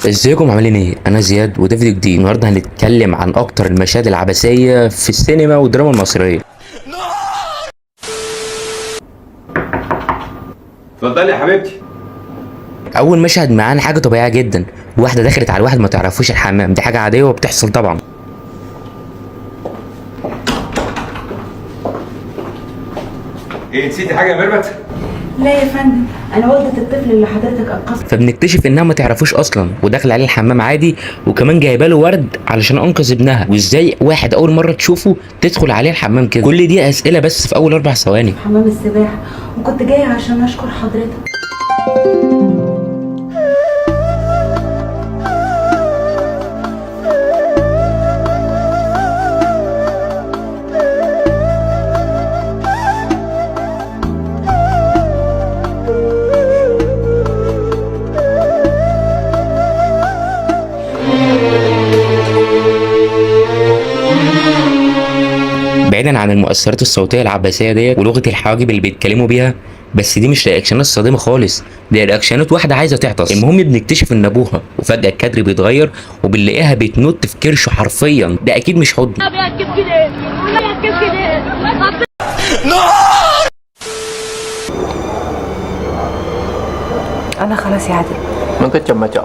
ازيكم عاملين ايه؟ انا زياد وده فيديو جديد. النهارده هنتكلم عن اكتر المشاهد العبثيه في السينما والدراما المصريه. اتفضلي يا حبيبتي. اول مشهد معانا حاجه طبيعيه جدا، واحده دخلت على واحد ما تعرفوش الحمام، دي حاجه عاديه وبتحصل طبعا. ايه نسيتي حاجه يا ميرفت؟ لا يا فندم، انا والدة الطفل اللي حضرتك انقذته. فبنكتشف انها ما تعرفوش اصلا وداخل عليه الحمام عادي، وكمان جايبه له ورد علشان انقذ ابنها. وازاي واحد اول مره تشوفه تدخل عليه الحمام كده؟ كل دي اسئله بس في اول 4 ثواني. حمام السباحة، وكنت جاية عشان اشكر حضرتك. بعيدا عن المؤثرات الصوتيه العباسيه ديت ولغه الحواجب اللي بيتكلموا بيها، بس دي مش رياكشنات صادمه خالص، دي رياكشنات واحده عايزه تعطس. المهم بنكتشف ان ابوها، وفجاه الكادر بيتغير وبنلاقيها بتنط في كرشه حرفيا. ده اكيد مش حضن. انا خلاص يا عادل، macam-macam.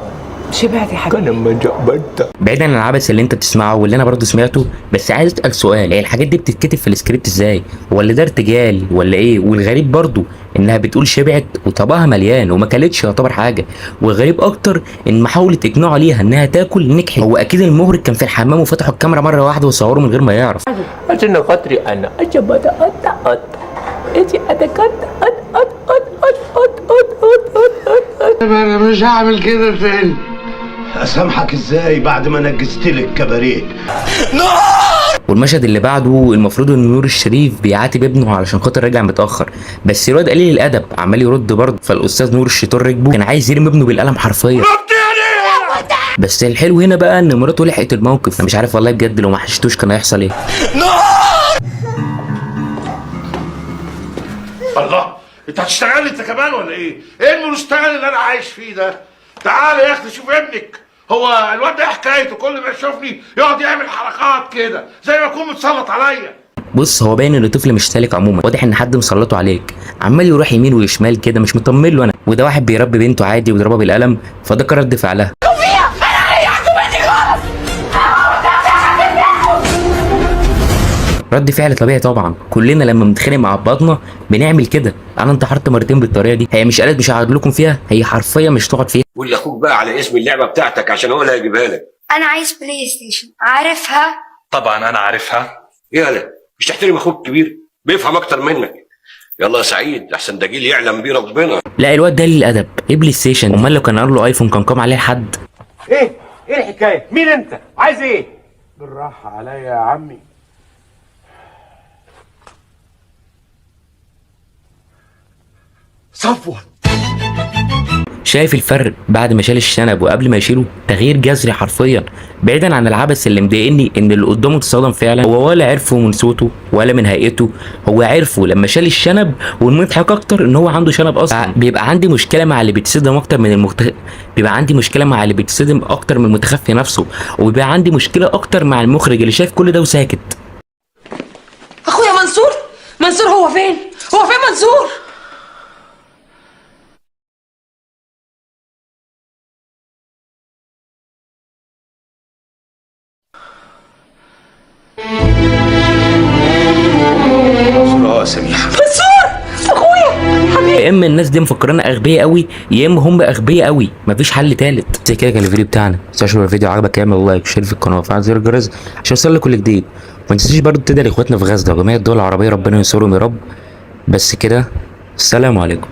شبعت يا حبيبي. Kan macam بعيدا عن العبث اللي انت بتسمعه واللي انا برضه سمعته، بس عايز اسال سؤال، هي الحاجات دي بتتكتب في السكريبت ازاي؟ ولا ده ارتجال ولا ايه؟ والغريب برضه انها بتقول شبعت وطبقها مليان وما كلتش يعتبر حاجه. والغريب اكتر ان محاوله اقناعه ليها انها تاكل نجحت. هو اكيد المخرج كان في الحمام وفتحوا الكاميرا مره واحده وصوروا من غير ما يعرف. Macam nak katri anak aja pada otak. Eci ada kata انا مش هعمل كده تاني. اسامحك ازاي بعد ما نجزت لك كباريه؟ والمشهد اللي بعده المفروض ان نور الشريف بيعاتب ابنه علشان خاطر رجع متاخر، بس الواد قليل الادب عمال يرد برضه. فالاستاذ نور الشيطان ركبه كان عايز يرمي ابنه بالقلم حرفيا. بس الحلو هنا بقى ان مراته لحقت الموقف. انا مش عارف والله بجد لو ما حشتوش كان هيحصل ايه. الله، انت هتشتغل انت كمان ولا ايه؟ ايه المستقبل اللي انا عايش فيه ده؟ تعالى يا اخي شوف ابنك. هو الواد ده حكايته كل ما يشوفني يقعد يعمل حركات كده زي ما يكون متسلط عليا. بص، هو باين ان الطفل مش سالك عموما، واضح ان حد مسلطه عليك، عمال يروح يمين وشمال كده مش مطمن له. انا وده واحد بيربي بنته عادي ويضربها بالقلم، فده كان رد فعلها. رد فعل طبيعي طبعا، كلنا لما بنتخانق مع بعضنا بنعمل كده. انا انتحرت مرتين بالطريقه دي. هي مش قالت مش هقعد لكم فيها، هي حرفيا مش تقعد فيها. قول لاخوك بقى على اسم اللعبه بتاعتك عشان هو اللي هيجيبها لك. انا عايز بلاي ستيشن، عارفها؟ طبعا انا عارفها. يالا مش تحترم اخوك الكبير؟ بيفهم اكتر منك. يلا يا سعيد احسن ده جيل يعلم بيه ربنا. لا الواد ده قليل الادب، ايه بلاي ستيشن؟ امال لو كان قال له ايفون كان قام عليه حد. ايه الحكايه؟ مين انت؟ عايز ايه؟ بالراحه عليا يا عمي. صفوة، شايف الفرق بعد ما شال الشنب وقبل ما يشيله؟ تغيير جذري حرفيا. بعيدا عن العبث اللي مضايقني ان اللي قدامه اتصدم فعلا، هو ولا عرفه من صوته ولا من هيئته، هو عرفه لما شال الشنب. والمضحك اكتر ان هو عنده شنب اصلا. بيبقى عندي مشكله مع اللي بيتصدم اكتر من المتخفي نفسه، وبيبقى عندي مشكله اكتر مع المخرج اللي شايف كل ده وساكت. اخويا منصور هو فين منصور؟ سميحه يا اما الناس دي مفكرانا اغبياء قوي، يا اما هم اغبياء قوي، مفيش حل تالت. زي كده كان الفيديو بتاعنا. لو الفيديو عجبك اعمل لايك وشير في القناه وفعل زر الجرس عشان يوصلك كل جديد. وما تنساش برضه تدعي لاخواتنا في غزه وجميع الدول العربيه ربنا ينصرهم يا رب. بس كده، السلام عليكم.